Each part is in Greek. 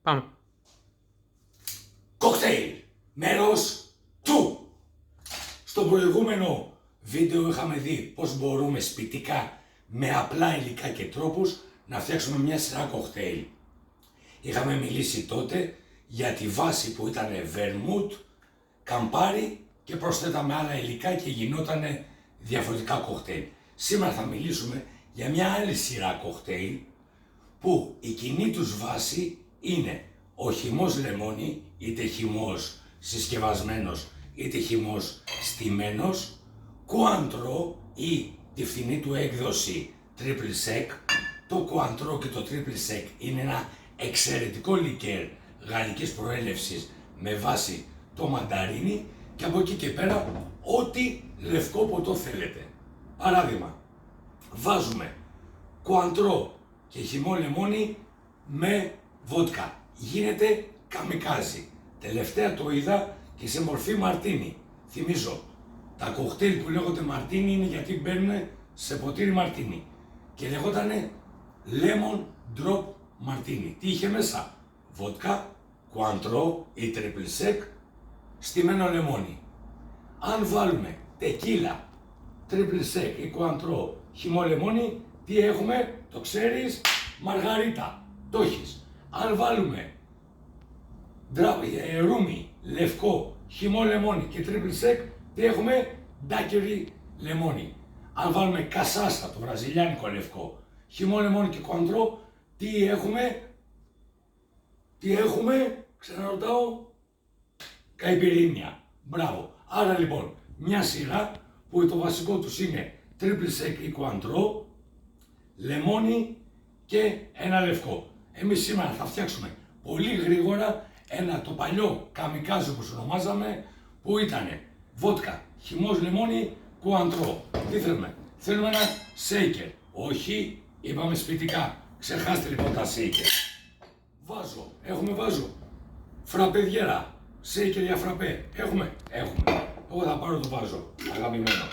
Πάμε. Κοκτέιλ, μέρος του. Στο προηγούμενο βίντεο είχαμε δει πώς μπορούμε σπιτικά με απλά υλικά και τρόπους να φτιάξουμε μια σειρά κοκτέιλ. Είχαμε μιλήσει τότε για τη βάση που ήταν βερμούτ, καμπάρι και προσθέταμε άλλα υλικά και γινόταν διαφορετικά κοκτέιλ. Σήμερα θα μιλήσουμε για μια άλλη σειρά κοκτέιλ που η κοινή τους βάση είναι ο χυμός λεμόνι, είτε χυμός συσκευασμένος είτε χυμός στημένος, κουάντρο ή τη φθηνή του έκδοση triple sec. Το κουάντρο και το triple sec είναι ένα εξαιρετικό λικέρ γαλλικής προέλευσης με βάση το μανταρίνι και από εκεί και πέρα ό,τι λευκό ποτό θέλετε. Παράδειγμα, βάζουμε κουάντρο και χυμό λεμόνι με βότκα. Γίνεται καμικάζι. Τελευταία το είδα και σε μορφή μαρτίνι. Θυμίζω, τα κοκτέιλ που λέγονται μαρτίνι είναι γιατί μπαίνουν σε ποτήρι μαρτίνι. Και λέγοτανε lemon drop μαρτίνι. Τι είχε μέσα? Βότκα, κουάντρο ή triple sec, στημένο λεμόνι. Αν βάλουμε τεκίλα, triple sec ή κουάντρο, χυμό λεμόνι, τι έχουμε? Το ξέρεις, μαργαρίτα. Το έχεις. Αν βάλουμε ρούμι, λευκό, χυμό λεμόνι και triple sec, τι έχουμε? Ντάκερι λεμόνι. Αν βάλουμε κασάστα, το βραζιλιάνικο λευκό, χυμό λεμόνι και κουάντρο, τι έχουμε? Ξαναρωτάω, καϊπιρίνια. Μπράβο. Άρα λοιπόν, μια σειρά που το βασικό τους είναι triple sec ή κουάντρο, λεμόνι και ένα λευκό. Εμείς σήμερα θα φτιάξουμε πολύ γρήγορα το παλιό καμικάζι όπως ονομάζαμε, που ήτανε βότκα, χυμός λεμόνι, κουάντρο. Τι θέλουμε? Θέλουμε ένα σέικερ. Όχι, είπαμε σπιτικά. Ξεχάστε λοιπόν τα σέικερ. Βάζω φραπεδιέρα, σέικερ για φραπέ. Έχουμε. Εγώ θα πάρω το βάζο, αγαπημένο.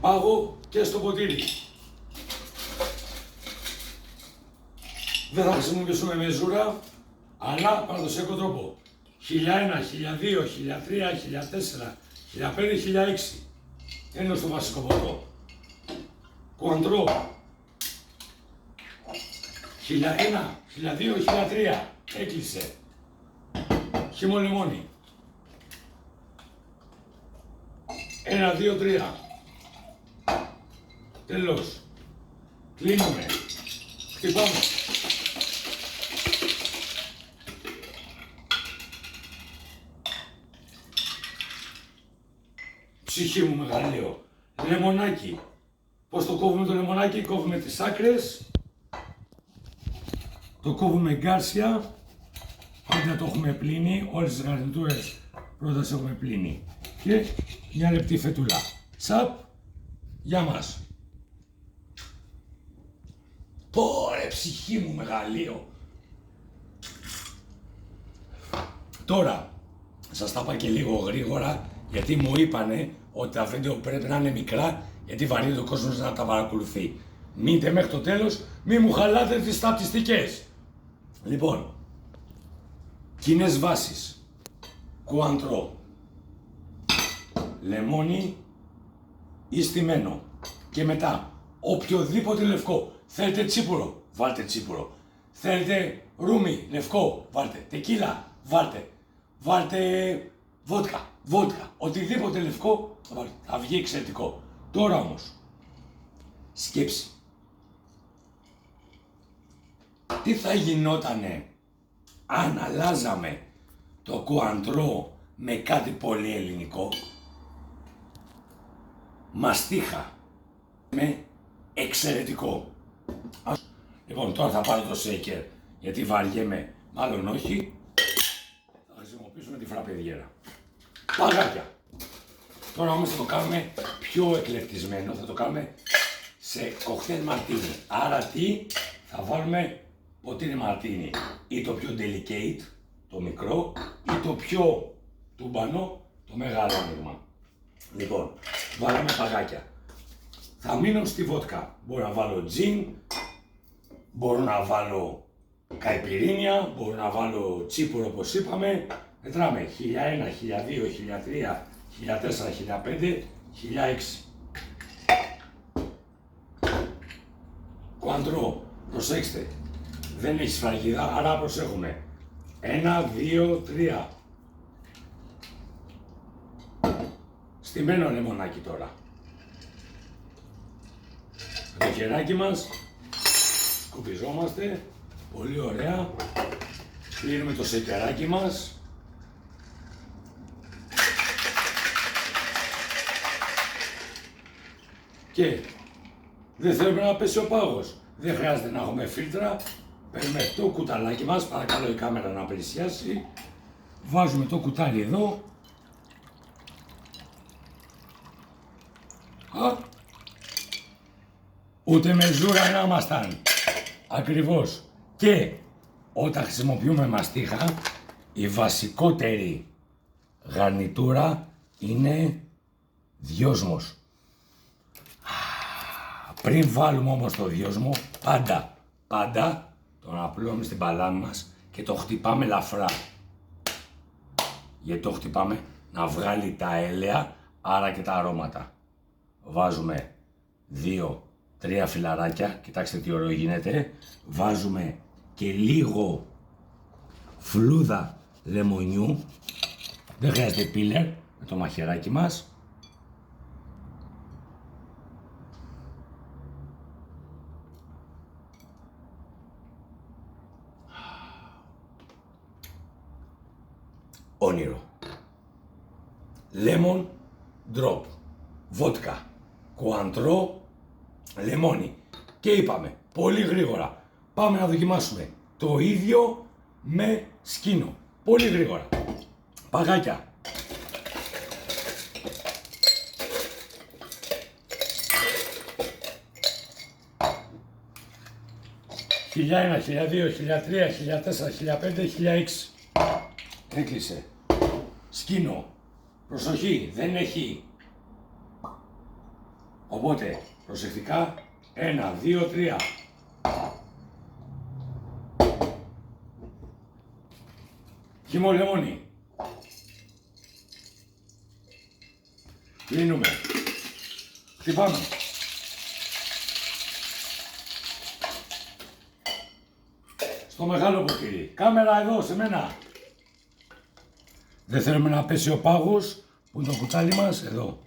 Πάγω και στο ποτήρι. Δεν θα χρησιμοποιήσουμε μεζούρα, αλλά παραδοσιακό τρόπο. 1001, 1002, 1003, 1004, 1005, 1006. Είναι στο βασικό ποτό. Κουάντρο. 1001, 1002, 1003. Έκλεισε. Χυμό λεμόνι. 1, 2, 3. Τέλος. Κλείνουμε. Χτυπάμε. Ψυχή μου μεγαλείο. Λεμονάκι. Πώς το κόβουμε το λεμονάκι? Κόβουμε τις άκρες. Το κόβουμε εγκάρσια. Πάντα το έχουμε πλύνει. Όλες τις γαρνιτούρες πρώτα τις έχουμε πλύνει. Και μια λεπτή φετούλα. Τσαπ. Γεια μας. Πόρε ψυχή μου μεγαλείο. Τώρα, σας τα είπα και λίγο γρήγορα, γιατί μου είπανε ότι τα βίντεο πρέπει να είναι μικρά, γιατί βαρύνει ο κόσμος να τα παρακολουθεί. Μείνετε μέχρι το τέλος, μη μου χαλάτε τις στατιστικές. Λοιπόν, κοινές βάσεις. Κουάντρο, λεμόνι ή στημένο. Και μετά, οποιοδήποτε λευκό. Θέλετε τσίπουρο, βάλτε τσίπουρο. Θέλετε ρούμι, λευκό, βάλτε. Τεκίλα, βάλτε. Βάλτε βότκα. Οτιδήποτε λευκό, βάλτε. Θα βγει εξαιρετικό. Τώρα όμως, σκέψη. Τι θα γινότανε αν αλλάζαμε το κουάντρο με κάτι πολύ ελληνικό? Μαστίχα. Με εξαιρετικό. Λοιπόν, τώρα θα πάρω το σέικερ, γιατί βαριέμαι, μάλλον όχι. Θα χρησιμοποιήσουμε τη φραπεδιέρα. Παγάκια. Τώρα όμως θα το κάνουμε πιο εκλεκτισμένο, θα το κάνουμε σε κοκτέιλ μαρτίνι. Άρα τι? Θα βάλουμε ποτήρι μαρτίνι, ή το πιο delicate, το μικρό, ή το πιο τούμπανο, το μεγάλο άνοιγμα. Λοιπόν, βάλαμε παγάκια. θα μείνω στη βότκα. Μπορώ να βάλω τζιν, μπορώ να βάλω καϊπιρίνια, μπορώ να βάλω τσίπουρο όπως είπαμε. Μετράμε 1001, 1002, 1003, 1004, 1005, 1006. Κουαντρό, προσέξτε, δεν έχει σφραγίδα, άρα προσέχουμε. 1, 2, 3. Στημένο λεμονάκι τώρα. Το χεράκι μας, σκουπιζόμαστε, πολύ ωραία. Κλείνουμε το σεκεράκι μας. Και δεν θέλουμε να πέσει ο πάγος. Δεν χρειάζεται να έχουμε φίλτρα. Παίρνουμε το κουταλάκι μας, παρακαλώ η κάμερα να πλησιάσει. Βάζουμε το κουτάλι εδώ. Ούτε με ζούρα να ήμασταν. Ακριβώς. Και όταν χρησιμοποιούμε μαστίχα, η βασικότερη γαρνιτούρα είναι δυόσμος. Πριν βάλουμε όμως το δυόσμο, πάντα τον απλώνουμε στην παλάμη μας και το χτυπάμε ελαφρά. Γιατί το χτυπάμε? Να βγάλει τα έλαια, άρα και τα αρώματα. Βάζουμε 2-3 φιλαράκια, κοιτάξτε τι ωραίο γίνεται. Βάζουμε και λίγο φλούδα λεμονιού. Δεν χρειάζεται πίλερ, με το μαχαιράκι μας. Όνειρο. Lemon drop. Βότκα. Κουαντρό. Λεμόνι. Και είπαμε πολύ γρήγορα. Πάμε να δοκιμάσουμε το ίδιο με σκίνο. Πολύ γρήγορα. Παγάκια. «1001, 1002, 1003, 1004, 1005, 1006». Έκλεισε. Σκίνο. Προσοχή, δεν έχει. Οπότε, προσεκτικά, 1, 2, 3. Χυμό λεμόνι. Κλείνουμε. Χτυπάμε. Στο μεγάλο ποτήρι. Κάμερα εδώ, σε μένα. Δεν θέλουμε να πέσει ο πάγος, που είναι το κουτάλι μας, εδώ.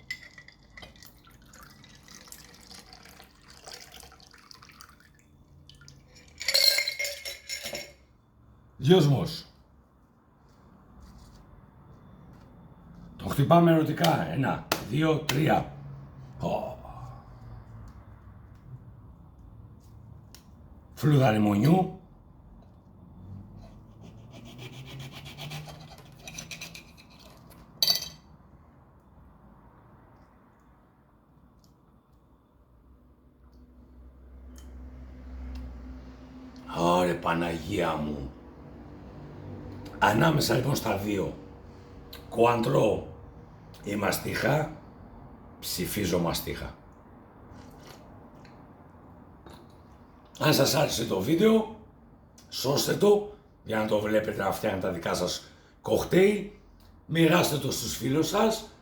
Δυόσμος. Το χτυπάμε ερωτικά. 1, 2, 3. Φλούδα λεμονιού. Ωρε Παναγία μου. Ανάμεσα λοιπόν στα δύο, κουαντρό ή μαστίχα, ψηφίζω μαστίχα. Αν σας άρεσε το βίντεο, σώστε το για να το βλέπετε να φτιάχνετε τα δικά σας κοκτέιλ, μοιράστε το στους φίλους σας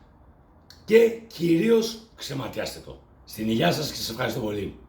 και κυρίως ξεματιάστε το. Στην υγεία σας και σας ευχαριστώ πολύ.